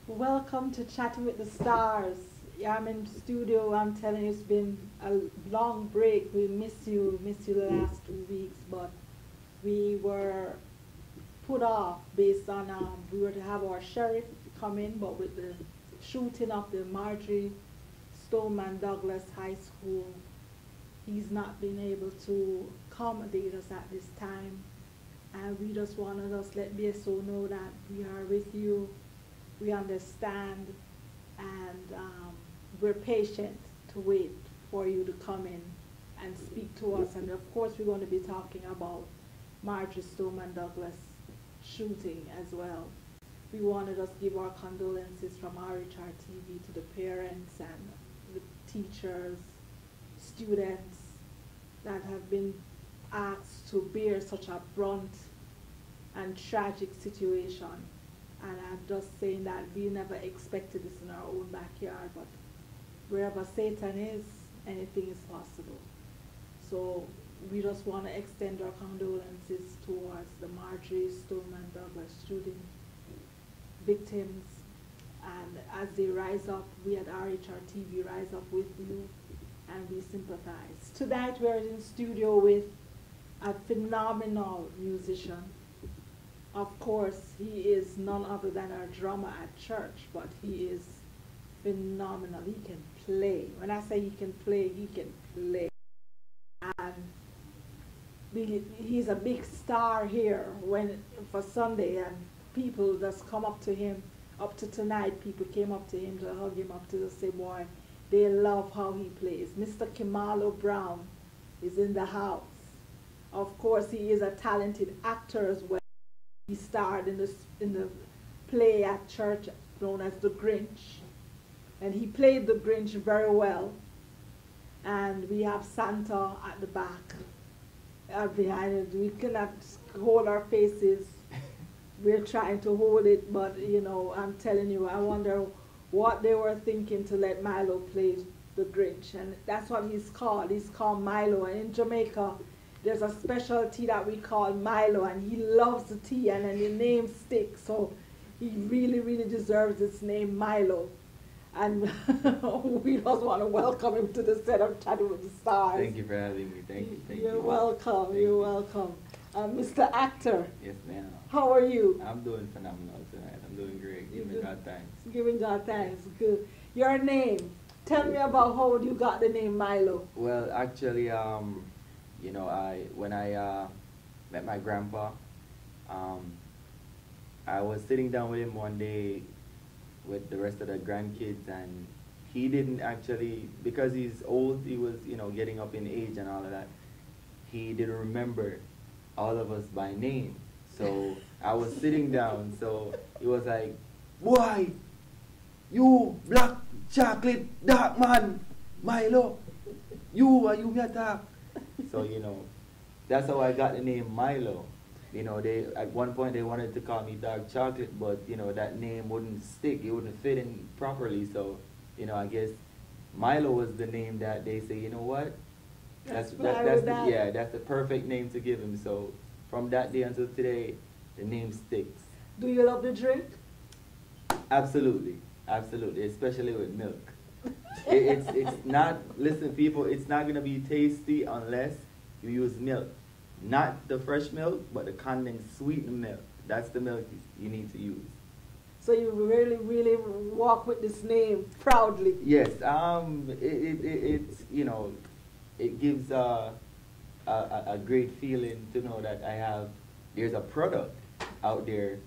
Welcome to Chatting with the Stars. Yeah, I'm in studio. I'm telling you, it's been a long break. We miss you the last 2 weeks, but we were put off based on we were to have our sheriff come in, but with the shooting of the Marjorie Stoneman Douglas High School, he's not been able to accommodate us at this time. And we just wanted us let BSO know that we are with you, we understand, and we're patient to wait for you to come in and speak to us. And of course, we're going to be talking about Marjorie Stoneman Douglas shooting as well. We wanted us to give our condolences from RHRTV to the parents and the teachers, students that have been asked to bear such a brunt and tragic situation. And I'm just saying that we never expected this in our own backyard, but wherever Satan is, anything is possible. So we just want to extend our condolences towards the Marjorie Stoneman Douglas shooting victims. And as they rise up, we at RHRTV rise up with you and we sympathize. Tonight we're in studio with a phenomenal musician. Of course, he is none other than our drummer at church, but he is phenomenal. He can play. When I say he can play, he can play. And he's a big star here for Sunday, and people just come up to him. Up to tonight, people came up to him to hug him up to say, boy, they love how he plays. Mr. Milo Brown is in the house. Of course, he is a talented actor as well. He starred in the play at church known as The Grinch, and he played the Grinch very well. And we have Santa at the back, behind it. We cannot hold our faces. We're trying to hold it, but you know, I'm telling you, I wonder what they were thinking to let Milo play the Grinch, and that's what he's called. He's called Milo, and in Jamaica, there's a special tea that we call Milo, and he loves the tea, and then the name sticks, so he really, really deserves this name, Milo. And we just want to welcome him to the set of Chatting with the Stars. Thank you for having me. Thank you. Thank You're you. welcome. Thank You're you. welcome. Mr. Actor. Yes, ma'am. How are you? I'm doing phenomenal tonight. I'm doing great. Giving God thanks. Giving God thanks. Good. Your name. Tell me about how you got the name Milo. Well, actually, you know, when I met my grandpa, I was sitting down with him one day with the rest of the grandkids, and he didn't actually, because he's old, he was, you know, getting up in age and all of that, he didn't remember all of us by name. So I was sitting down, so he was like, boy, you black chocolate dark man, Milo, you me attack. So, you know, that's how I got the name Milo. You know, at one point they wanted to call me dark chocolate, but you know, that name wouldn't stick, it wouldn't fit in properly. So, you know, I guess Milo was the name that they say, you know what? That's the perfect name to give him. So from that day until today, the name sticks. Do you love the drink? Absolutely, absolutely, especially with milk. It's not, listen people, it's not gonna be tasty unless you use milk. Not the fresh milk, but the condensed sweetened milk. That's the milk you need to use. So you really, really walk with this name proudly. Yes, it's, you know, it gives a great feeling to know that there's a product out there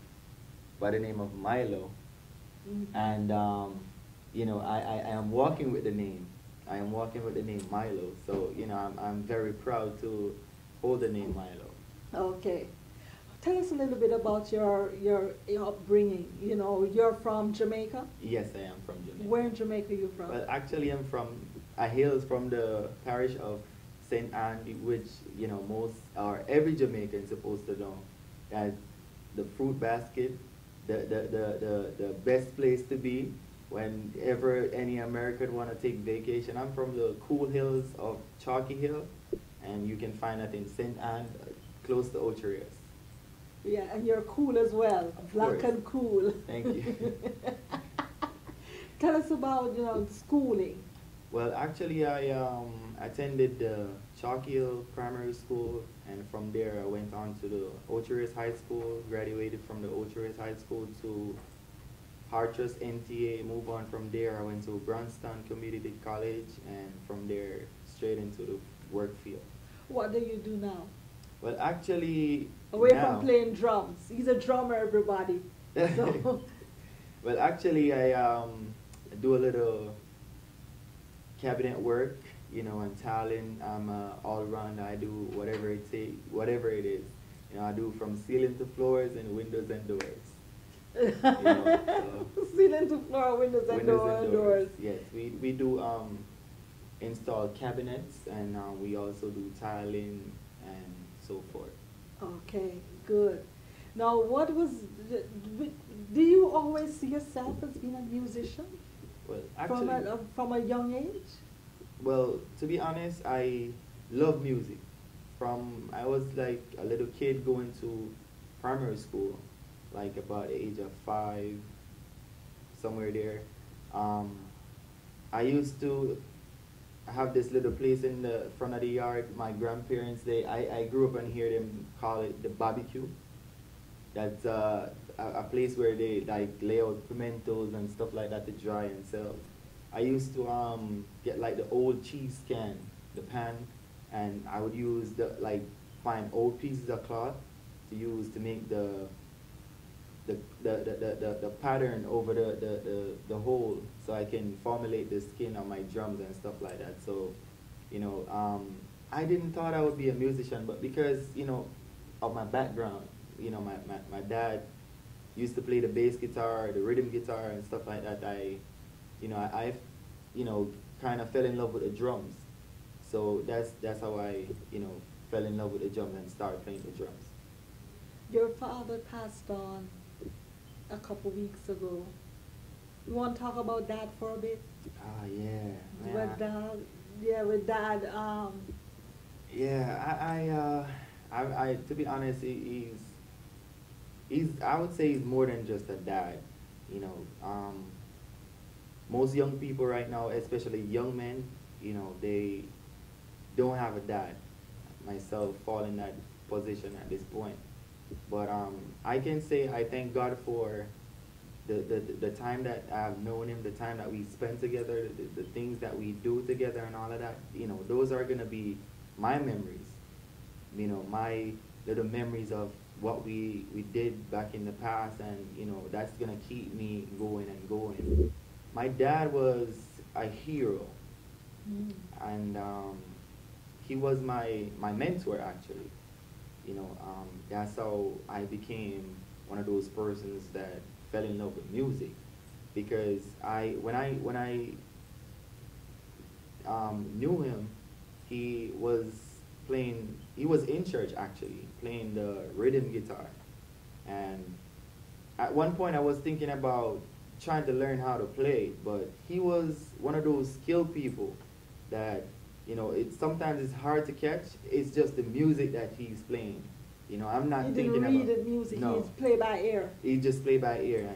by the name of Milo. Mm-hmm. And, you know, I am walking with the name. I am walking with the name Milo. So, you know, I'm very proud to hold the name Milo. Okay. Tell us a little bit about your upbringing. You know, you're from Jamaica? Yes, I am from Jamaica. Where in Jamaica are you from? Well, actually, I hail from the parish of St. Anne, which, you know, every Jamaican is supposed to know as the fruit basket, the best place to be whenever any American want to take vacation. I'm from the cool hills of Chalky Hill, and you can find that in St. Anne, close to Ocherias. Yeah, and you're cool as well. Black and cool. Thank you. Tell us about, schooling. Well, actually, I attended the Chalk Hill Primary School, and from there I went on to the Ocherous High School, graduated from the Ocherous High School to Hartress NTA, move on from there. I went to Brownston Community College, and from there straight into the work field. What do you do now? Well, actually, Away from now, playing drums. He's a drummer, everybody. So, well, actually, I do a little cabinet work, and talent. I'm all around. I do whatever it is. I do from ceiling to floors and windows and doors. ceiling to floor, windows and doors. Yes, we do install cabinets, and we also do tiling and so forth. Okay, good. Now, do you always see yourself as being a musician Well, from actually, from a young age? well, to be honest, I love music. From I was like a little kid going to primary school, like about the age of 5, somewhere there. Um, I used to have this little place in the front of the yard. My grandparents, I grew up and hear them call it the barbecue. That's a place where they like lay out pimentos and stuff like that to dry and sell. I used to get like the old cheese can, the pan, and I would use find old pieces of cloth to use to make the pattern over the hole, so I can formulate the skin on my drums and stuff like that. So, I didn't thought I would be a musician, but because, of my background, my dad used to play the bass guitar, the rhythm guitar and stuff like that. I kind of fell in love with the drums. So that's how I, fell in love with the drums and started playing the drums. Your father passed on a couple weeks ago. You want to talk about that for a bit? Ah, yeah. With dad, yeah, with dad. Yeah, I to be honest, he's I would say he's more than just a dad. Most young people right now, especially young men, they don't have a dad. Myself fall in that position at this point. But I can say I thank God for the time that I've known him, the time that we spent together, the things that we do together and all of that. Those are going to be my memories. My little memories of what we did back in the past, and that's going to keep me going and going. My dad was a hero, and he was my mentor actually. That's how I became one of those persons that fell in love with music, because when I knew him, he was in church actually, playing the rhythm guitar, and at one point I was thinking about trying to learn how to play, but he was one of those skilled people that sometimes it's hard to catch. It's just the music that he's playing. I'm not He thinking didn't read about the music. no. He's play by ear. He just play by ear,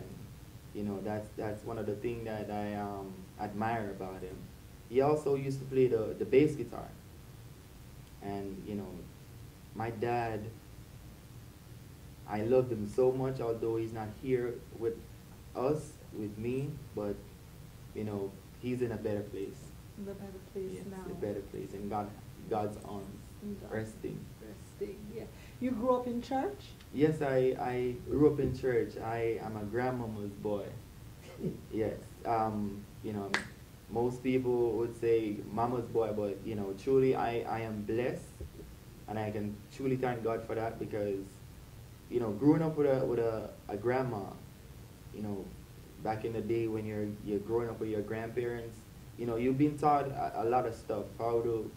and that's one of the things that I admire about him. He also used to play the bass guitar, and my dad, I loved him so much, although he's not here with us, with me, but he's in a better place. In the better place Yes, now. a better place in God's arms, resting. Resting, yeah. You grew up in church? Yes, I grew up in church. I am a grandmama's boy. Yes. Most people would say mama's boy, but truly I am blessed, and I can truly thank God for that, because growing up with a grandma, back in the day when you're growing up with your grandparents, you've been taught a lot of stuff, how to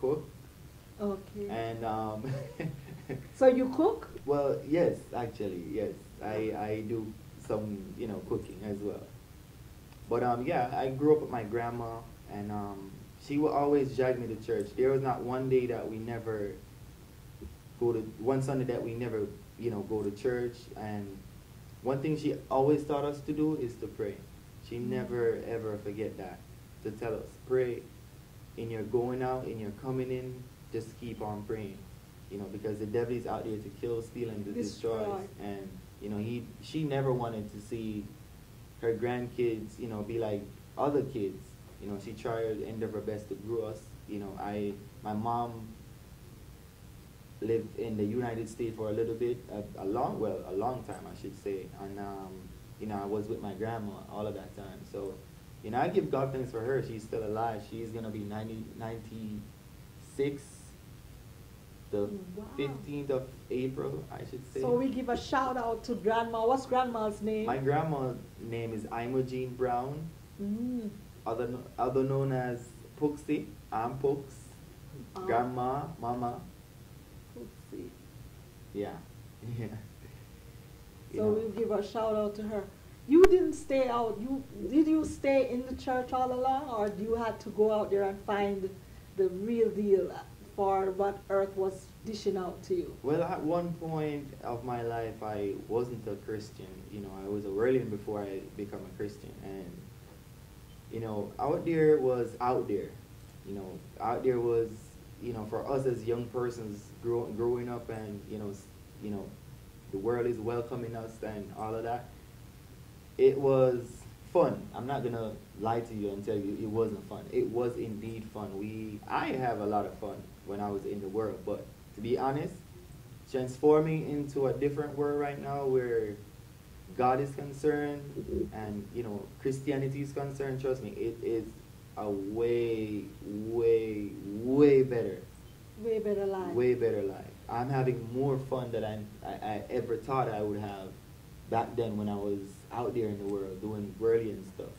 cook. Okay. And so you cook? well, yes, actually, yes, I do some cooking as well. But yeah, I grew up with my grandma, and she would always drag me to church. There was not one day that we never one Sunday that we never go to church. And one thing she always taught us to do is to pray. She never ever forget that, to tell us, pray in your going out, in your coming in, just keep on praying. Because the devil is out there to kill, steal, and to destroy. Destroy. And she never wanted to see her grandkids, be like other kids. She tried to end of her best to grow us. My mom lived in the United States for a little bit, a long time, I should say. And I was with my grandma all of that time. So, I give God thanks for her. She's still alive. She's gonna be 96, the Wow. 15th of April, I should say. So we give a shout out to grandma. What's grandma's name? My grandma's name is Imogene Brown, Mm. other known as Pooksy. I'm Pooks. Grandma, Mama. Oopsie. Yeah. Yeah. So we'll give a shout out to her. You didn't stay out. Did you stay in the church all along, or you had to go out there and find the real deal for what Earth was dishing out to you? Well, at one point of my life, I wasn't a Christian. I was a Orlean before I became a Christian, and out there was out there. Out there was for us as young persons growing up, and the world is welcoming us and all of that. It was fun. I'm not gonna lie to you and tell you it wasn't fun. It was indeed fun. I have a lot of fun when I was in the world, but to be honest, transforming into a different world right now where God is concerned and Christianity is concerned, trust me, it is a way, way, way better. Way better life. Way better life. I'm having more fun than I ever thought I would have back then when I was out there in the world doing brilliant stuff.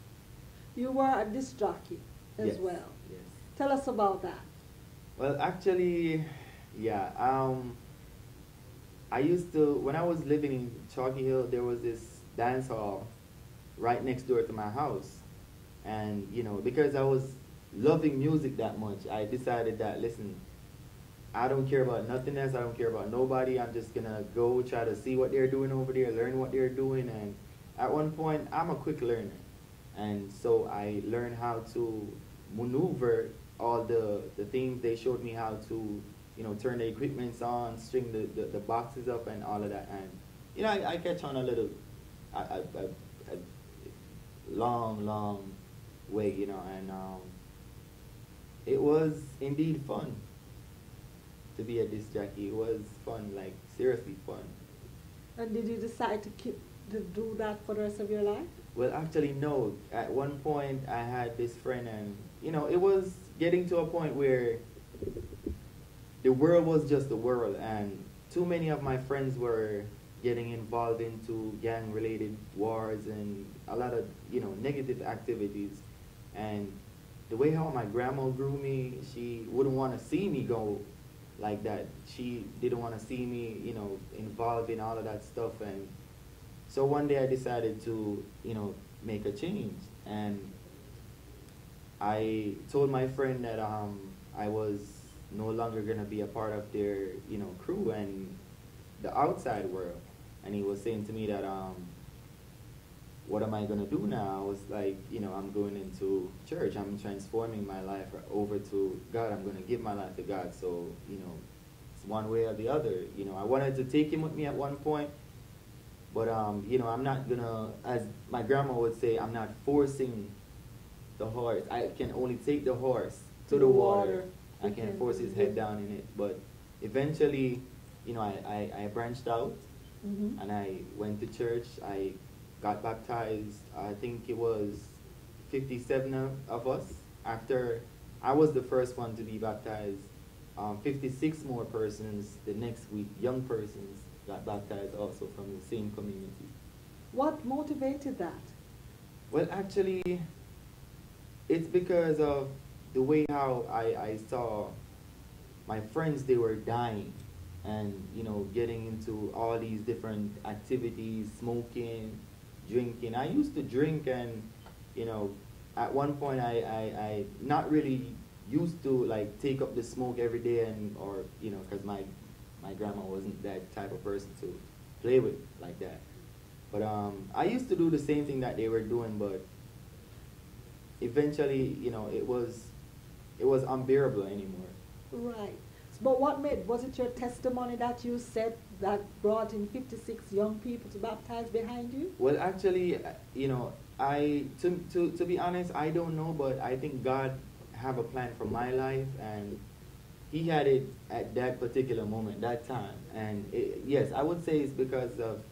You were a disc jockey as Yes, well. yes. Tell us about that. Well, actually, yeah. I used to, when I was living in Chalky Hill, there was this dance hall right next door to my house. And, because I was loving music that much, I decided that, listen, I don't care about nothing else. I don't care about nobody. I'm just going to go try to see what they're doing over there, learn what they're doing. And at one point, I'm a quick learner. And so I learned how to maneuver all the things. They showed me how to, turn the equipments on, string the boxes up and all of that. And, I catch on a little, a long way, and it was indeed fun to be a disc jockey. It was fun, like seriously fun. And did you decide to do that for the rest of your life? Well, actually, no. At one point, I had this friend, and it was getting to a point where the world was just the world, and too many of my friends were getting involved into gang-related wars and a lot of negative activities. And the way how my grandma grew me, she wouldn't want to see me go like that. She didn't want to see me, involved in all of that stuff. And so one day I decided to, make a change. And I told my friend that I was no longer going to be a part of their, crew and the outside world. And he was saying to me that, what am I going to do now? I was like, I'm going into church. I'm transforming my life over to God. I'm going to give my life to God. So, it's one way or the other. I wanted to take him with me at one point. But, I'm not going to, as my grandma would say, I'm not forcing the horse. I can only take the horse to the water. I can't force his head down in it. But eventually, I branched out. Mm-hmm. And I went to church. I got baptized. I think it was 57 of us. After I was the first one to be baptized, 56 more persons the next week, young persons, got baptized also from the same community. What motivated that? Well, actually, it's because of the way how I saw my friends, they were dying. And, getting into all these different activities, smoking, drinking. I used to drink and, at one point I not really used to like take up the smoke every day or, because my grandma wasn't that type of person to play with like that. But I used to do the same thing that they were doing, but eventually, it was unbearable anymore. Right. But what made, was it your testimony that you said that brought in 56 young people to baptize behind you? Well, actually, to be honest, I don't know, but I think God have a plan for my life, and He had it at that particular moment, that time. And yes, I would say it's because of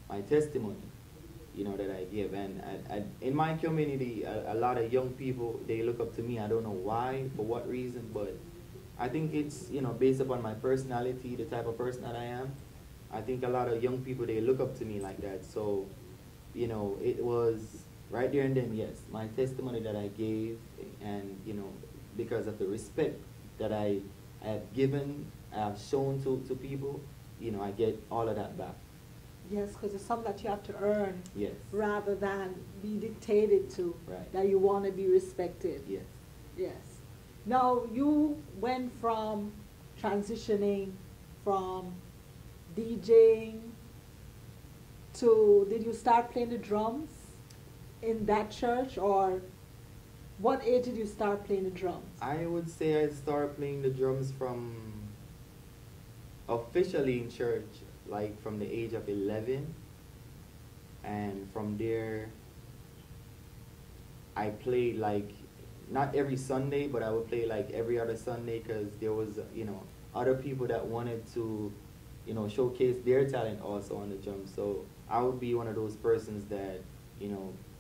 my testimony, that I give. And in my community, a lot of young people, they look up to me. I don't know why, for what reason, but I think it's, based upon my personality, the type of person that I am. I think a lot of young people, they look up to me like that. So, it was right there and then, yes, my testimony that I gave, and, because of the respect that I have given, I have shown to people, I get all of that back. Yes, because it's something that you have to earn. Yes. Rather than be dictated to. Right. That you want to be respected. Yes. Yes. Now, you went from transitioning from DJing to, did you start playing the drums in that church, or what age did you start playing the drums? I would say I started playing the drums from officially in church, like from the age of 11. And from there, I played like, not every Sunday, but I would play like every other Sunday, because there was, other people that wanted to, showcase their talent also on the drums. So I would be one of those persons that,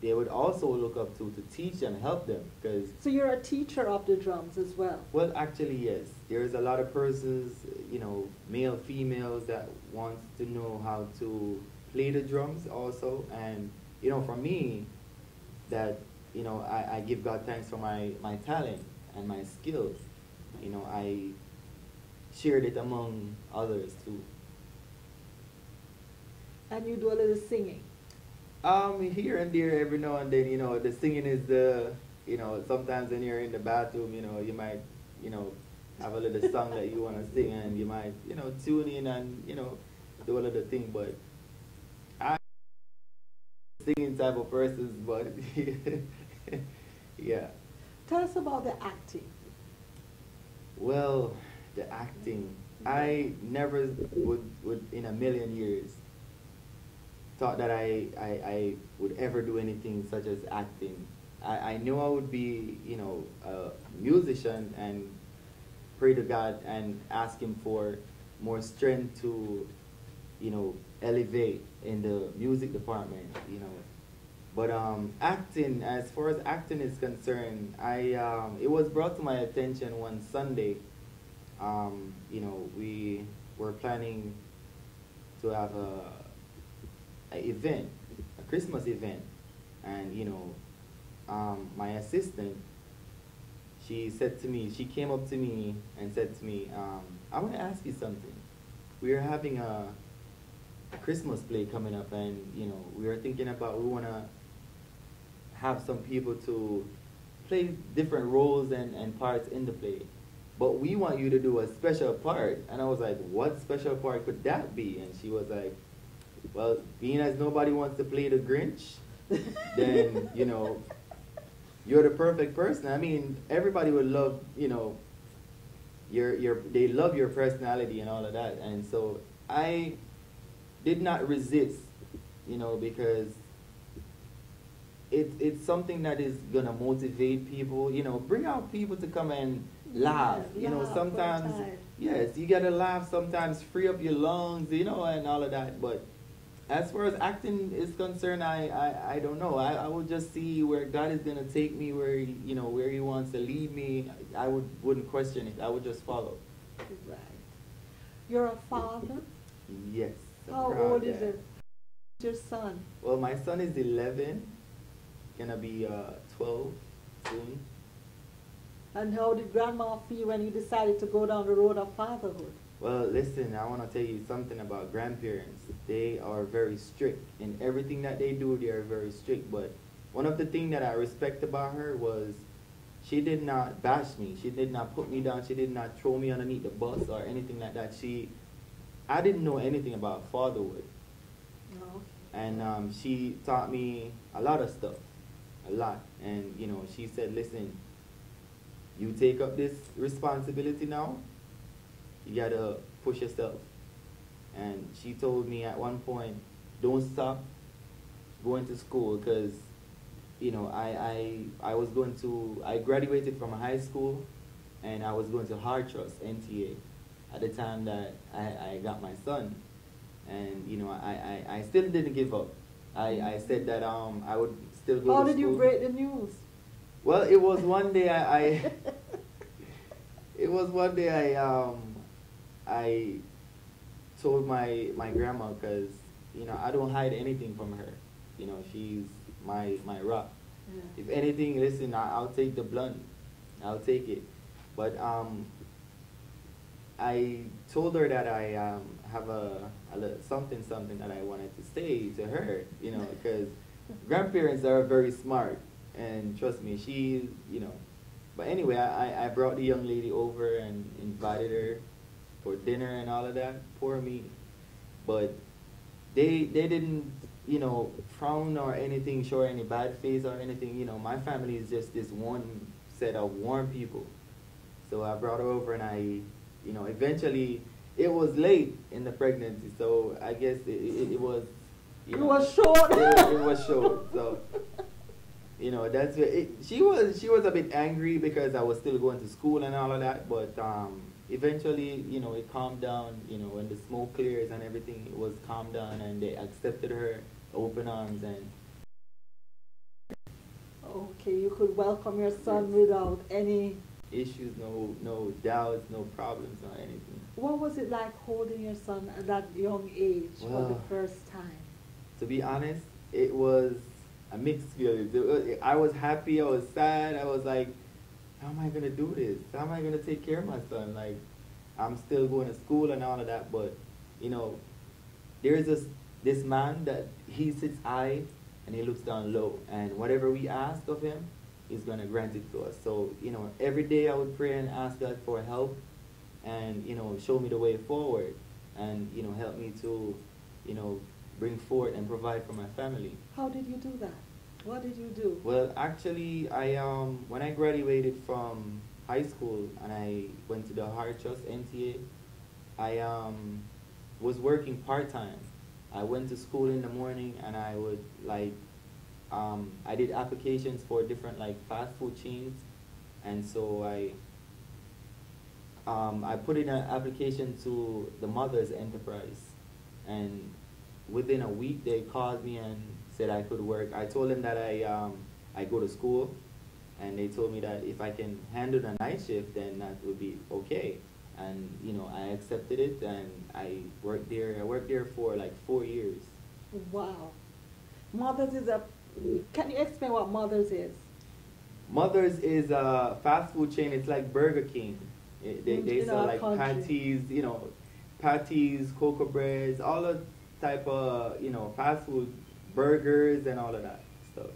they would also look up to teach and help them. Cause So you're a teacher of the drums as well? well, actually, yes. There's a lot of persons, male, females, that want to know how to play the drums also. And, for me, that, I give God thanks for my talent and my skills. I shared it among others too. And you do a little singing? Here and there, every now and then, the singing is sometimes when you're in the bathroom, you might, have a little song that you want to sing, and you might, tune in and, do a little thing, but I'm singing type of person, but yeah. Tell us about the acting. Well, the acting, I never would in a million years thought that I would ever do anything such as acting. I knew I would be, a musician, and pray to God and ask Him for more strength to, elevate in the music department, But acting, as far as acting is concerned, it was brought to my attention one Sunday. We were planning to have a event, a Christmas event, and my assistant, she came up to me and said to me, I want to ask you something. We are having a Christmas play coming up, and we are thinking about, we want to have some people to play different roles and parts in the play, but we want you to do a special part. And I was like, what special part could that be? And she was like, well, being as nobody wants to play the Grinch, then, you're the perfect person. I mean, everybody would love, they love your personality and all of that. And so I did not resist, because it's something that is going to motivate people, bring out people to come and laugh. Sometimes, yes, you got to laugh sometimes, free up your lungs, and all of that. But as far as acting is concerned, I don't know. I will just see where God is going to take me, where where He wants to lead me. I wouldn't question it. I would just follow. Right. You're a father? Yes. How old is your son? Well, my son is 11, gonna be 12 soon. And how did Grandma feel when you decided to go down the road of fatherhood? Well, listen, I want to tell you something about grandparents. They are very strict. In everything that they do, they are very strict. But one of the things that I respect about her was she did not bash me. She did not put me down. She did not throw me underneath the bus or anything like that. I didn't know anything about fatherhood. No. And she taught me a lot of stuff. a lot. And, she said, listen, you take up this responsibility now, you gotta push yourself. And she told me at one point, don't stop going to school because, I graduated from high school and I was going to Hard Trust, NTA, at the time that I got my son. And, I still didn't give up. I said that I would still go How to did school. you break the news? Well, it was one day it was one day I told my grandma because I don't hide anything from her. She's my rock. Yeah. If anything, listen, I'll take the blunt. I'll take it. But I told her that I have something that I wanted to say to her. Because grandparents are very smart, and trust me, But anyway, I brought the young lady over and invited her for dinner and all of that. Poor me. But they didn't, frown or anything, show any bad face or anything. My family is just this one set of warm people. So I brought her over and eventually it was late in the pregnancy. So I guess it was, It was short. It was short. So, that's she was a bit angry because I was still going to school and all of that. But eventually, it calmed down. When the smoke clears and everything, it was calmed down, and they accepted her open arms. And okay, you could welcome your son without any issues, no doubts, no problems or anything. What was it like holding your son at that young age for the Well, first time? To be honest, it was a mixed feeling. I was happy, I was sad, I was like, how am I going to do this? How am I going to take care of my son? Like, I'm still going to school and all of that, but, there's this man that he sits high and he looks down low, and whatever we ask of him, he's going to grant it to us. So, every day I would pray and ask God for help and, show me the way forward and, help me to, bring forth and provide for my family. How did you do that? What did you do? Well, actually, when I graduated from high school and I went to the Hard Trust NTA, I was working part-time. I went to school in the morning and I would I did applications for different fast food chains, and so I put in an application to the Mother's Enterprise, and within a week they called me and said I could work. I told them that I go to school, and they told me that if I can handle the night shift, then that would be okay. And I accepted it, and I worked there. I worked there for 4 years. Wow. Mother's is can you explain what Mother's is? Mother's is a fast food chain. It's like Burger King. They sell patties, patties, cocoa breads, all the type of, fast food, burgers and all of that stuff.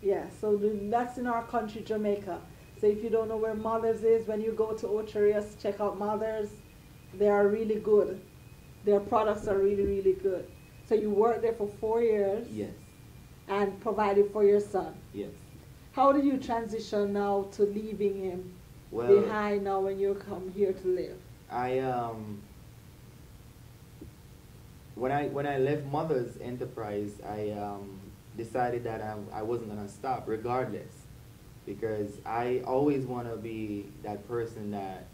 Yeah, so that's in our country, Jamaica. So if you don't know where Mother's is, when you go to Ocherias, check out Mother's. They are really good. Their products are really, really good. So you worked there for 4 years. Yes. And provided for your son. Yes. How did you transition now to leaving him behind now when you come here to live? When I left Mother's Enterprise, I decided that I wasn't gonna stop regardless, because I always want to be that person that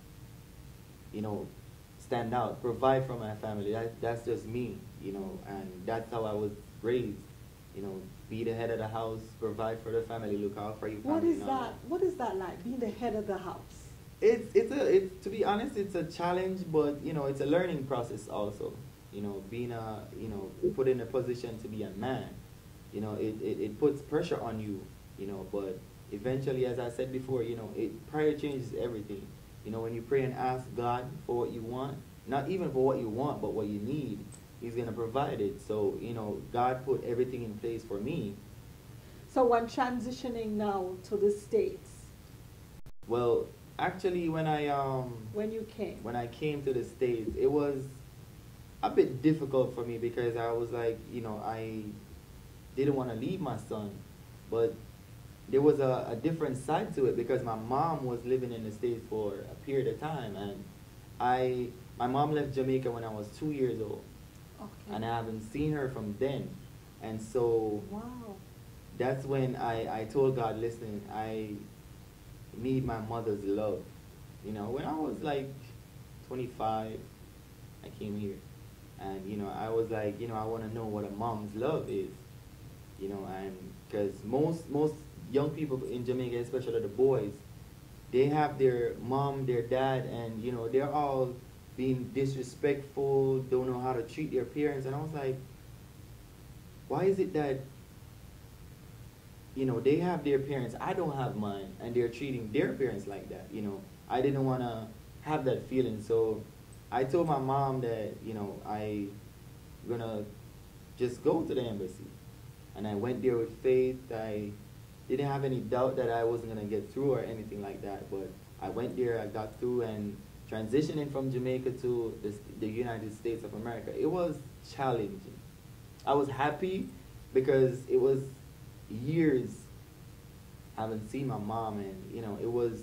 stand out, provide for my family. That's just me, and that's how I was raised. Be the head of the house, provide for the family, look out for your family. What is that? What is that like, being the head of the house? It's to be honest, it's a challenge, but it's a learning process also. Being put in a position to be a man, it puts pressure on you, but eventually, as I said before, prayer changes everything. When you pray and ask God for what you want, not even for what you want, but what you need, He's going to provide it. So, God put everything in place for me. So when transitioning now to the States? Well, actually, when I came to the States, it was a bit difficult for me because I was like, I didn't want to leave my son. But there was a different side to it because my mom was living in the States for a period of time, and my mom left Jamaica when I was 2 years old, Okay. and I haven't seen her from then, and so Wow. that's when I told God, listen, I need my mother's love. You know, when I was like 25, I came here, and you know, I was like, you know, I want to know what a mom's love is, you know, and because most young people in Jamaica, especially the boys, they have their mom, their dad, and you know, they're all being disrespectful, don't know how to treat their parents, and I was like, why is it that, you know, they have their parents, I don't have mine, and they're treating their parents like that, you know? I didn't want to have that feeling, so I told my mom that, you know, I gonna just go to the embassy. And I went there with faith. I didn't have any doubt that I wasn't gonna get through or anything like that, but I went there, I got through, and transitioning from Jamaica to the United States of America, it was challenging. I was happy because it was years I haven't seen my mom, and you know, it was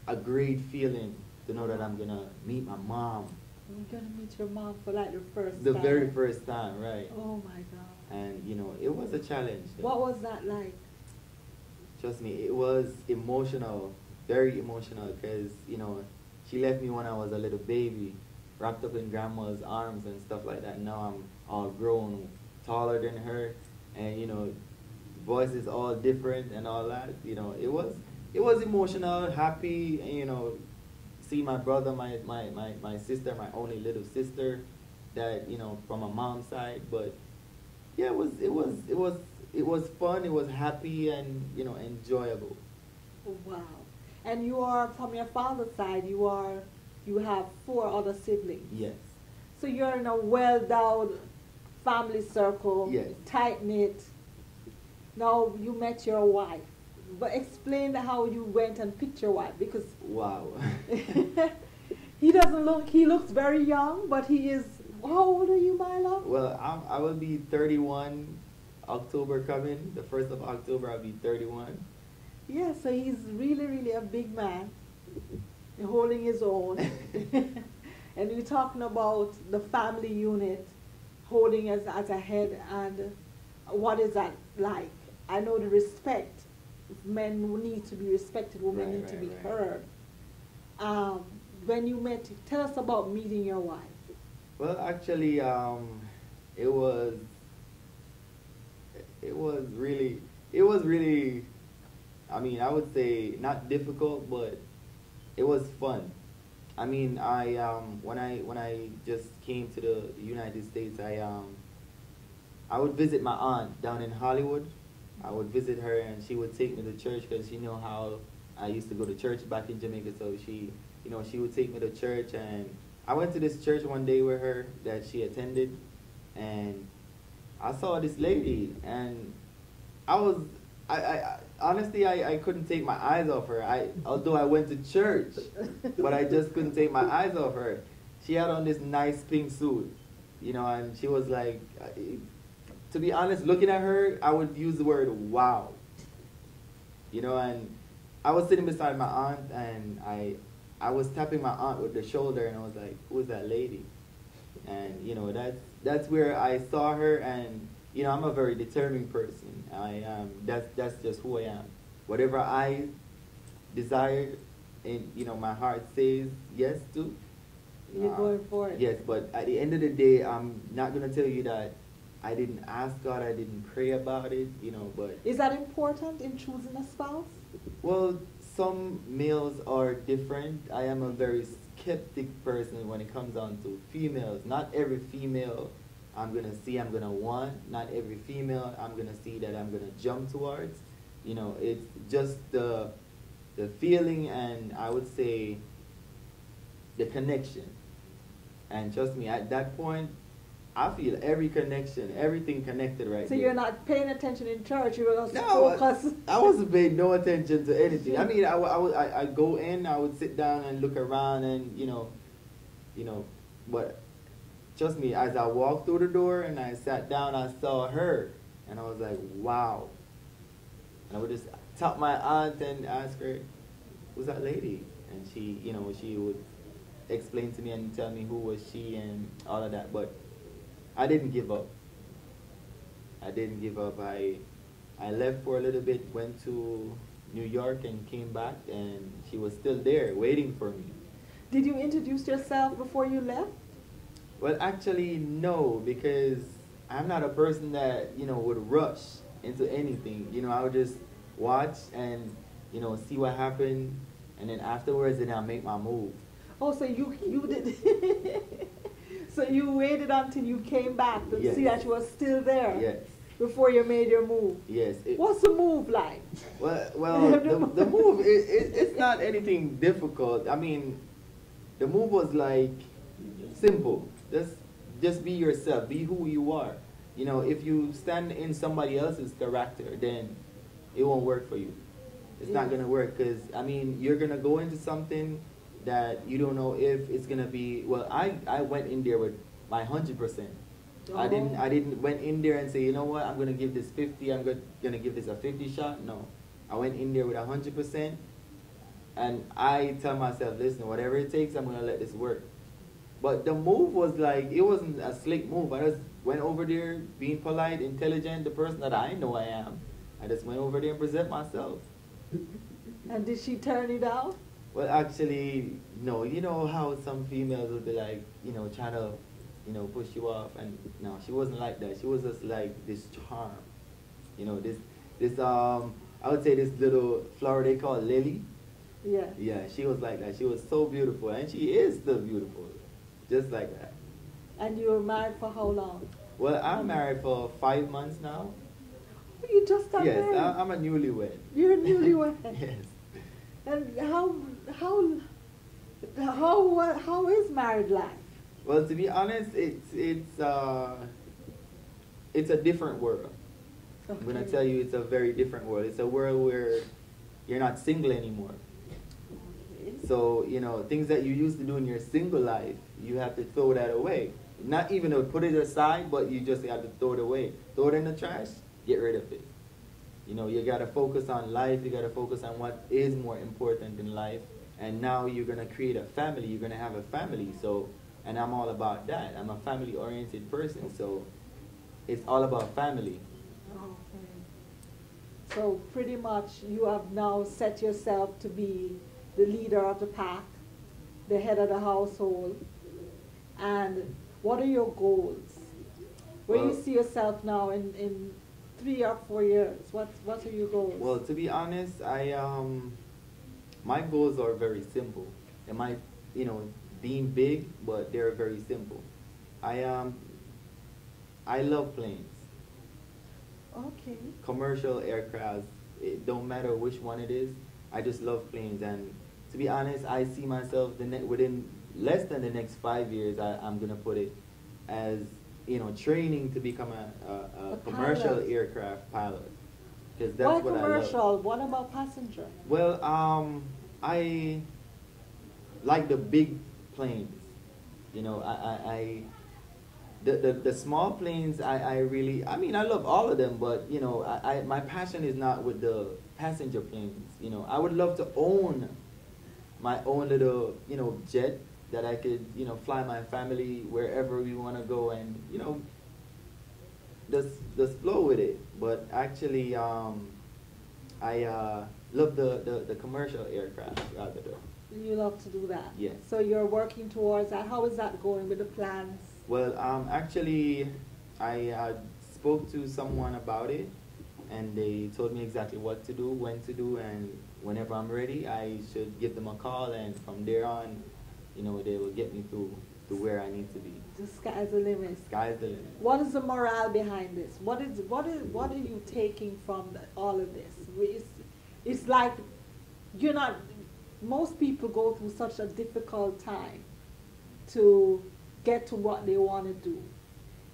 a great feeling to know that I'm gonna meet my mom. You're gonna meet your mom for like the first The time. very first time, right? Oh my God. And you know, it was a challenge. What was that like? Trust me, it was emotional, very emotional, because you know, she left me when I was a little baby, wrapped up in grandma's arms and stuff like that. Now I'm all grown, taller than her, and you know, voice is all different and all that. You know, it was emotional, happy, and, you know, see my brother, my sister, my only little sister, that you know, from a mom's side. But yeah, it was fun. It was happy and you know, enjoyable. Wow. And you are from your father's side. You have 4 other siblings. Yes. So you're in a well-endowed family circle. Yes. Tight knit. Now you met your wife, but explain how you went and picked your wife, because Wow. he doesn't look. He looks very young, but he is. How old are you, Milo? Well, I will be 31. October coming, the 1st of October, I'll be 31. Yeah, so he's really, really a big man, holding his own. And we're talking about the family unit, holding us as a head, and what is that like? I know the respect. Men need to be respected, women Right, need to right, be right. heard. When you met, tell us about meeting your wife. Well, actually, it was really, I mean, I would say not difficult, but it was fun. I mean, when I just came to the United States, I would visit my aunt down in Hollywood. I would visit her, and she would take me to church because she knew how I used to go to church back in Jamaica. So she, you know, she would take me to church, and I went to this church one day with her that she attended, and I saw this lady, and I honestly, I couldn't take my eyes off her. Although I went to church, but I just couldn't take my eyes off her. She had on this nice pink suit, you know, and she was like, to be honest, looking at her, I would use the word wow. You know, and I was sitting beside my aunt, and I was tapping my aunt with the shoulder, and I was like, who's that lady? And, you know, that's where I saw her, and, you know, I'm a very determined person. That's just who I am. Whatever I desire, and, you know, my heart says yes to. You're going for it. Yes, but at the end of the day, I'm not going to tell you that I didn't ask God, I didn't pray about it, you know, but... Is that important in choosing a spouse? Well, some males are different. I am a very skeptic person when it comes down to females. Not every female I'm going to see, I'm going to want. Not every female I'm going to see that I'm going to jump towards. You know, it's just the feeling, and I would say the connection. And trust me, at that point, I feel every connection, everything connected right So there. you're not paying attention in church, you're just No, focus. I wasn't paying no attention to anything. I mean, I go in, I would sit down and look around, and you know, but trust me, as I walked through the door and I sat down, I saw her, and I was like, wow, And I would just tap my aunt and ask her, who's that lady? And she, she would explain to me and tell me who was she and all of that. But I didn't give up. I didn't give up. I left for a little bit, went to New York and came back, and she was still there waiting for me. Did you introduce yourself before you left? Well, actually, no, because I'm not a person that, would rush into anything. I would just watch and, see what happened, and then afterwards, then I'll make my move. Oh, so you did. So you waited until you came back to Yes. see that you were still there. Yes. Before you made your move. Yes. What's the move like? Well, the move, it's not anything difficult. I mean, the move was like simple. Just be yourself. Be who you are. If you stand in somebody else's character, then it won't work for you. It's not going to work because, I mean, you're going to go into something that you don't know if it's going to be, well, I went in there with my 100%. I didn't went in there and say, you know what, I'm gonna give this 50, I'm gonna give this a 50 shot. No. I went in there with 100%, and I tell myself, listen, whatever it takes, I'm gonna let this work. But the move was like, it wasn't a slick move. I just went over there being polite, intelligent, the person that I know I am. I just went over there and present myself. And did she turn it down? Well, actually, no. You know how some females would be like, trying to push you off, and no, she wasn't like that. She was just like this charm, I would say this little flower they call lily. Yeah. Yeah, she was like that. She was so beautiful, and she is still beautiful, just like that. And you were married for how long? Well, I'm married for 5 months now. Oh, you just got Yes, married? I'm a newlywed. You're a newlywed. Yes. And how is married life? Well, to be honest, it's a different world. Okay. I'm gonna tell you, it's a very different world. It's a world where you're not single anymore. Okay. So things that you used to do in your single life, you have to throw that away. Not even to put it aside, but you just have to throw it away. Throw it in the trash. Get rid of it. You gotta focus on life. You gotta focus on what is more important in life. And now you're gonna create a family. You're gonna have a family. And I'm all about that. I'm a family-oriented person, so it's all about family. Okay. So pretty much you have now set yourself to be the leader of the pack, the head of the household. And what are your goals? Where do you see yourself now in 3 or 4 years? What are your goals? Well, to be honest, my goals are very simple. It might, being big, but they're very simple. I love planes. Okay. Commercial aircraft. It don't matter which one it is. I just love planes, and to be honest, I see myself within less than the next 5 years. I'm gonna put it as training to become a commercial pilot. Aircraft pilot, because that's Why what commercial? I love. What about passenger? Well, I like the big planes. The small planes, I really, I mean, I love all of them, but my passion is not with the passenger planes. I would love to own my own little jet that I could fly my family wherever we want to go, and just flow with it. But actually, I love the commercial aircraft rather though. You love to do that? Yes. So you're working towards that. How is that going with the plans? Well, actually, I spoke to someone about it, and they told me exactly what to do, when to do, and whenever I'm ready, I should give them a call, and from there on, they will get me to where I need to be. The sky's the limit. Sky's the limit. What is the morale behind this? What are you taking from all of this? It's like you're not. Most people go through such a difficult time to get to what they want to do.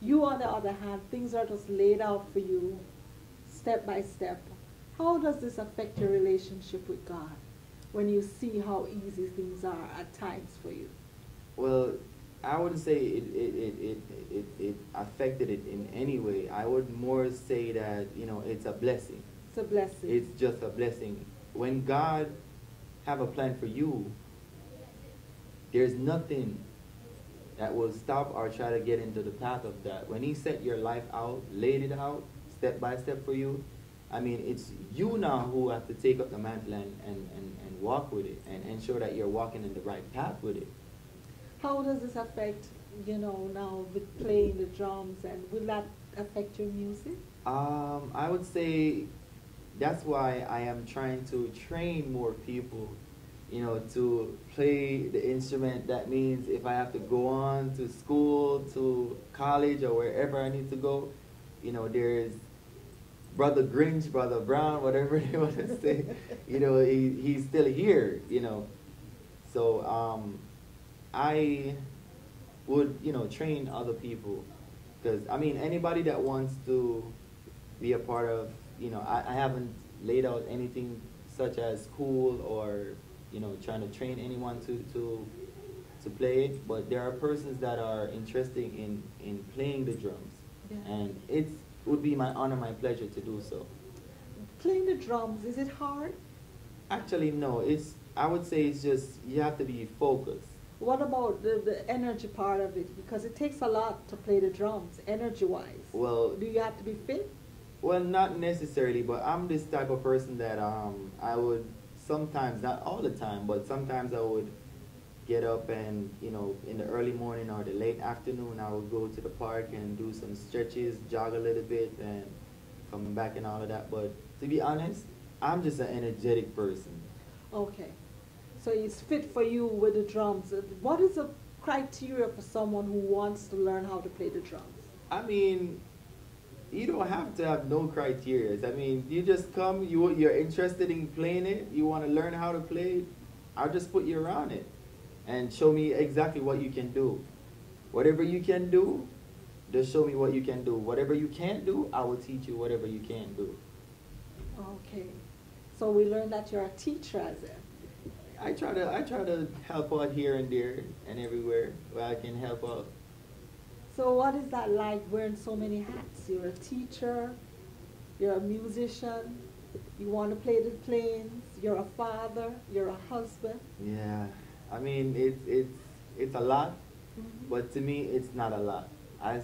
You, on the other hand, things are just laid out for you, step by step. How does this affect your relationship with God when you see how easy things are at times for you? Well, I wouldn't say it affected it in any way. I would more say that it's a blessing. It's a blessing. It's just a blessing. When God have a plan for you, there's nothing that will stop or try to get into the path of that. When he set your life out, laid it out, step by step for you, I mean, it's you now who have to take up the mantle and walk with it and ensure that you're walking in the right path with it. How does this affect, now with playing the drums, and will that affect your music? I would say that's why I am trying to train more people, to play the instrument. That means if I have to go on to school, to college, or wherever I need to go, there's Brother Grinch, Brother Brown, whatever they want to say, he's still here, So I would, train other people. Because, I mean, anybody that wants to be a part of, I haven't laid out anything such as school or, trying to train anyone to play it. But there are persons that are interested in playing the drums. Yeah. And it would be my honor, my pleasure to do so. Playing the drums, is it hard? Actually, no. I would say it's just, you have to be focused. What about the energy part of it? Because it takes a lot to play the drums, energy-wise. Well, do you have to be fit? Well, not necessarily, but I'm this type of person that I would sometimes, not all the time, but sometimes I would get up and, in the early morning or the late afternoon, I would go to the park and do some stretches, jog a little bit, and come back and all of that. But to be honest, I'm just an energetic person. Okay. So it's fit for you with the drums. What is the criteria for someone who wants to learn how to play the drums? I mean, you don't have to have no criteria. I mean, you just come, you're interested in playing it, you want to learn how to play it, I'll just put you around it and show me exactly what you can do. Whatever you can do, just show me what you can do. Whatever you can't do, I will teach you whatever you can do. Okay. So we learned that you're a teacher as a... I try to help out here and there and everywhere where I can help out. So what is that like, wearing so many hats? You're a teacher, you're a musician, you want to play the planes, you're a father, you're a husband. Yeah, I mean, it's a lot, but to me it's not a lot. I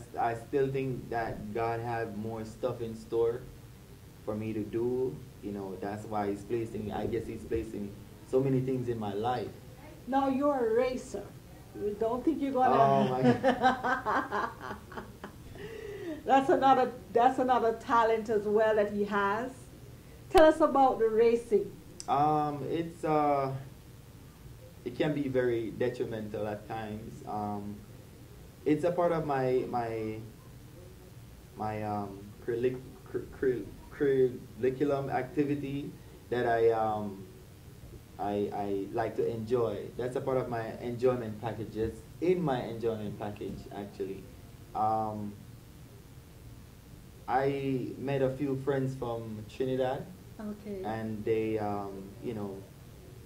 still think that God had more stuff in store for me to do. That's why He's placing, I guess He's placing so many things in my life. Now you're a racer. You don't think you're gonna... Oh my God. That's another talent as well that he has. Tell us about the racing. It can be very detrimental at times. It's a part of my curriculum activity that I like to enjoy. That's a part of my enjoyment packages. In my enjoyment package, actually. I met a few friends from Trinidad. Okay. And they,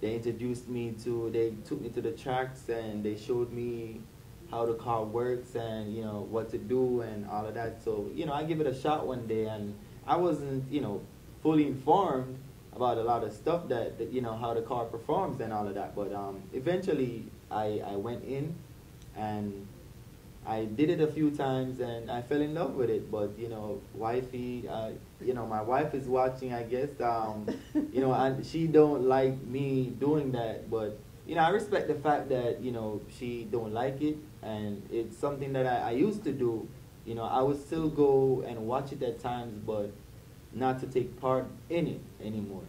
they introduced me they took me to the tracks and they showed me how the car works and, what to do and all of that. So, I give it a shot one day and I wasn't, fully informed about a lot of stuff that how the car performs and all of that. But eventually I went in and I did it a few times and I fell in love with it. But, wifey, my wife is watching, I guess, and she don't like me doing that. But, I respect the fact that, she don't like it. And it's something that I used to do. I would still go and watch it at times, but not to take part in it anymore.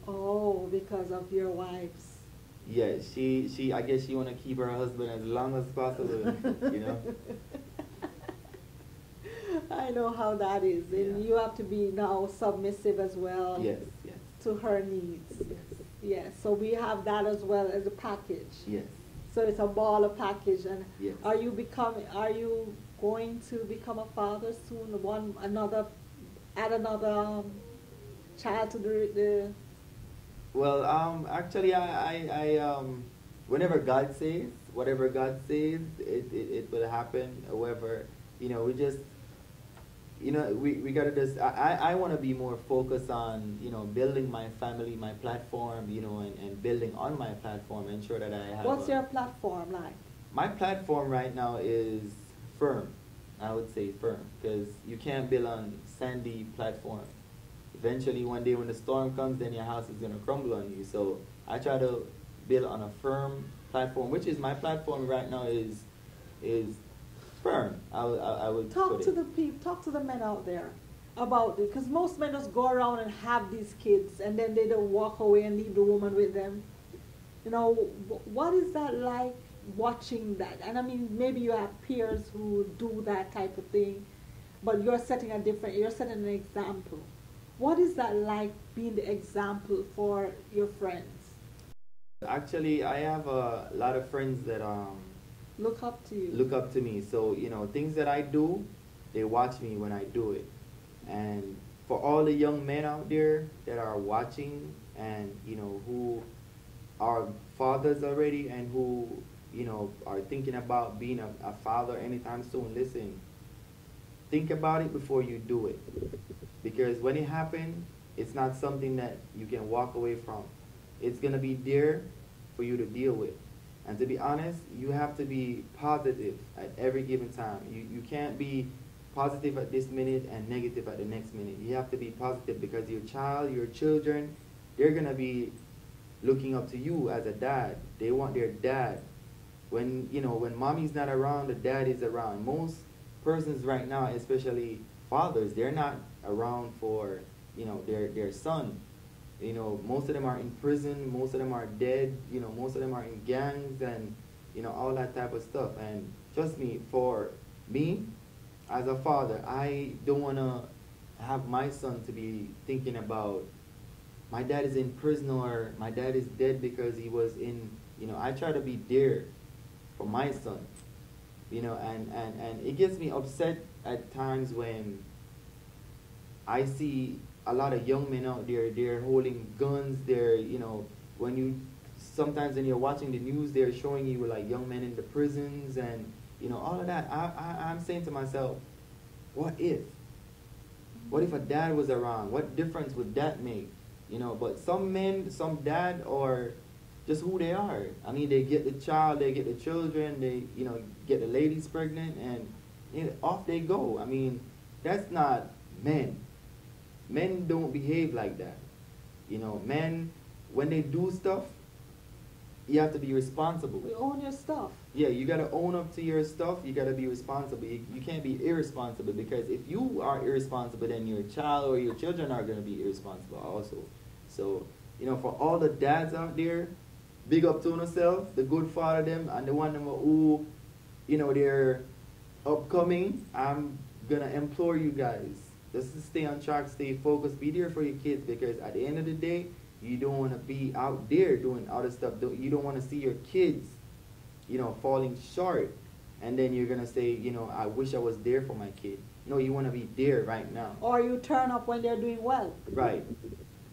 Oh, because of your wife's... Yeah, I guess she want to keep her husband as long as possible, I know how that is. And you have to be now submissive as well. Yes. To her needs. Yes. So we have that as well as a package. Yes. So it's a baller package. And yes. Are you going to become a father soon? Add another child to the... Well, actually, I whenever God says, whatever God says, it will happen. However, we just we gotta just, I want to be more focused on, building my family, my platform, and building on my platform, ensure that I have What's your platform like? my platform right now is firm. I would say firm, because you can't build on sandy platform. Eventually, one day when the storm comes, then your house is gonna crumble on you. So I try to build on a firm platform, which is my platform right now is firm. I would Talk put to it. the people, talk to the men out there about it, because most men just go around and have these kids, and then they don't walk away and leave the woman with them. What is that like watching that? And I mean, maybe you have peers who do that type of thing, but you're setting an example. What is that like being the example for your friends? Actually, I have a lot of friends that Look up to you. look up to me. So, things that I do, they watch me when I do it. And for all the young men out there that are watching and, who are fathers already and who, are thinking about being a father anytime soon, listen, think about it before you do it. Because when it happens, it's not something that you can walk away from. It's going to be there for you to deal with. And to be honest, you have to be positive at every given time. You can't be positive at this minute and negative at the next minute. You have to be positive because your children, they're going to be looking up to you as a dad. They want their dad. When mommy's not around, the dad is around. Most persons right now, especially fathers, they're not around for, their son. Most of them are in prison, most of them are dead, most of them are in gangs and, all that type of stuff. And trust me, for me, as a father, I don't want to have my son to be thinking about my dad is in prison or my dad is dead because he was in, I try to be there for my son, and it gets me upset at times when I see a lot of young men out there, they're holding guns, when sometimes when you're watching the news, they're showing you like young men in the prisons and, all of that. I'm saying to myself, what if? What if a dad was around? What difference would that make? But some men, some dad are just who they are. I mean, they get the child, they get the children, they, get the ladies pregnant and off they go. I mean, that's not men. Men don't behave like that. Men, when they do stuff, you have to be responsible. You own your stuff. Yeah, you got to own up to your stuff. You got to be responsible. You can't be irresponsible, because if you are irresponsible, then your child or your children are going to be irresponsible also. So, for all the dads out there, big up to yourself, the good father them, and the one them who, they're upcoming. I'm going to implore you guys, just to stay on track, stay focused, be there for your kids, because at the end of the day, you don't want to be out there doing other stuff. You don't want to see your kids, falling short. And then you're going to say, I wish I was there for my kid. No, you want to be there right now. Or you turn up when they're doing well. Right.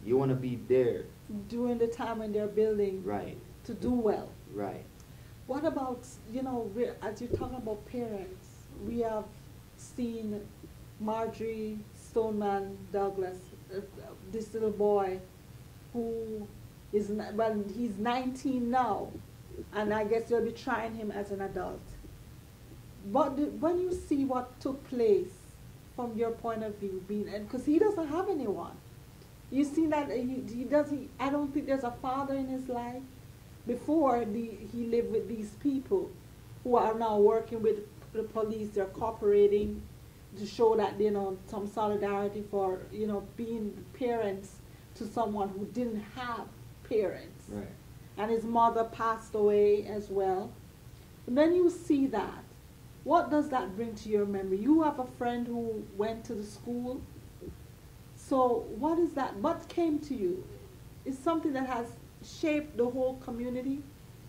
You want to be there. During the time when they're building. Right. To do well. Right. What about, as you're talking about parents, we have seen Marjorie Stoneman Douglas, this little boy who he's 19 now, and I guess they'll be trying him as an adult. But when you see what took place from your point of view, because he doesn't have anyone, you see that he doesn't. I don't think there's a father in his life. Before he lived with these people who are now working with the police. They're cooperating to show that some solidarity for being parents to someone who didn't have parents. Right. And his mother passed away as well. And then you see that. What does that bring to your memory? You have a friend who went to the school. So what is that? What came to you? Is something that has shaped the whole community?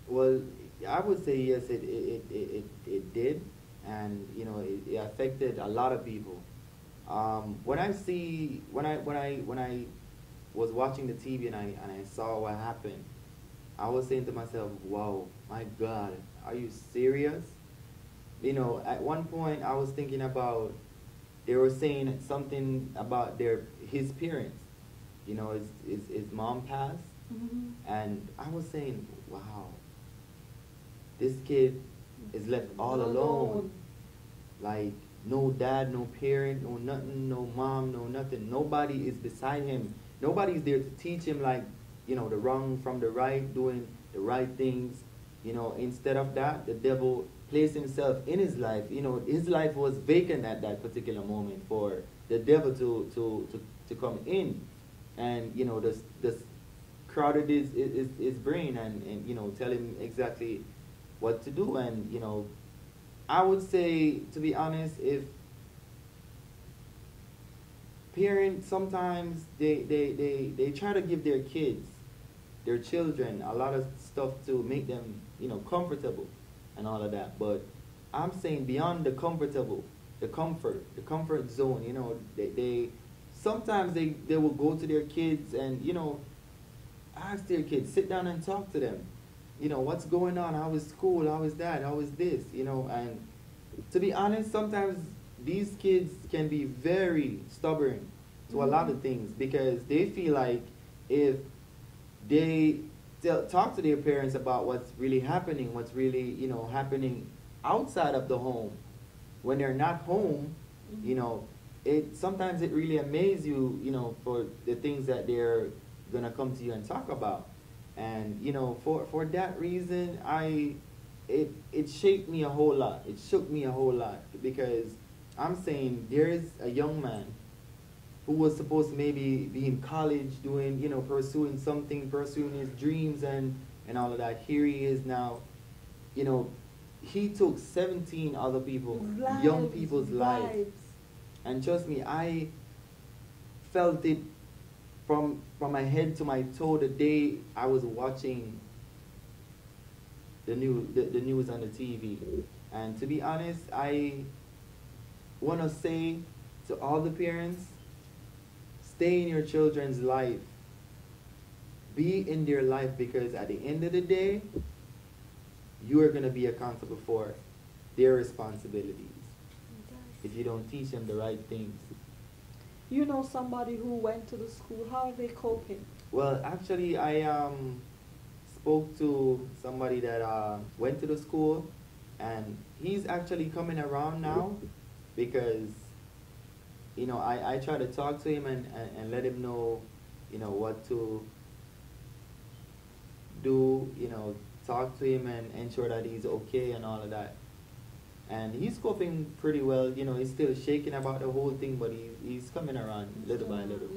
Well, I would say yes, it did, and it affected a lot of people. When I was watching the TV and I saw what happened, I was saying to myself, wow, my God, are you serious? At one point I was thinking about, they were saying something about his parents. You know, his mom passed, Mm-hmm. and I was saying, wow, this kid is left all alone. Like, no dad, no parent, no nothing, no mom, no nothing. Nobody is beside him. Nobody's there to teach him, like, you know, the wrong from the right, doing the right things. You know, instead of that, the devil placed himself in his life. You know, his life was vacant at that particular moment for the devil to come in and, you know, this crowded his brain and, you know, tell him exactly what to do. And, you know, I would say, to be honest, if parents sometimes they try to give their kids, their children, a lot of stuff to make them, you know, comfortable and all of that. But I'm saying beyond the comfortable, the comfort zone, you know, they sometimes they will go to their kids and, you know, ask their kids, sit down and talk to them. You know, what's going on? How is school? How is that? How is this? You know, and to be honest, sometimes these kids can be very stubborn to a lot of things because they feel like if they talk to their parents about what's really happening, what's really, you know, happening outside of the home, when they're not home, you know, sometimes it really amazes you, you know, for the things that they're gonna come to you and talk about. And, you know, for that reason, it shaped me a whole lot. It shook me a whole lot because I'm saying there is a young man who was supposed to maybe be in college doing, you know, pursuing something, pursuing his dreams and all of that. Here he is now, you know, he took 17 other people, young people's lives. And trust me, I felt it from my head to my toe the day I was watching the news on the TV. And to be honest, I want to say to all the parents, stay in your children's life. Be in their life because at the end of the day, you are going to be accountable for their responsibilities if you don't teach them the right things. You know somebody who went to the school, how are they coping? Well, actually, I spoke to somebody that went to the school, and he's actually coming around now because, you know, I try to talk to him and let him know, you know, what to do, you know, talk to him and ensure that he's okay and all of that. And he's coping pretty well, you know, he's still shaking about the whole thing, but he's coming around little by little.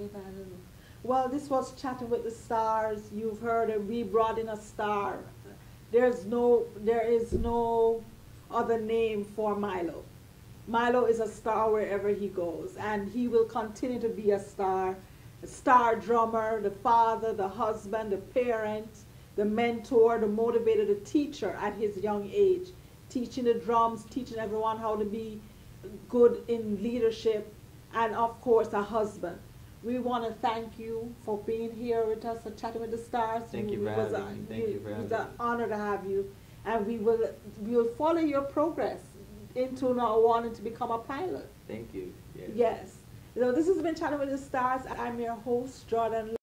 Well, this was Chatting with the Stars. You've heard it. We brought in a star. There is no other name for Milo. Milo is a star wherever he goes, and he will continue to be a star drummer, the father, the husband, the parent, the mentor, the motivator, the teacher at his young age, teaching the drums, teaching everyone how to be good in leadership, and of course a husband. We want to thank you for being here with us at Chatting with the Stars. Thank you for having me. Thank you for having me. It's an honor to have you, and we'll follow your progress into now wanting to become a pilot. Thank you. Yes. So this has been Chatting with the Stars. I'm your host, Jordan.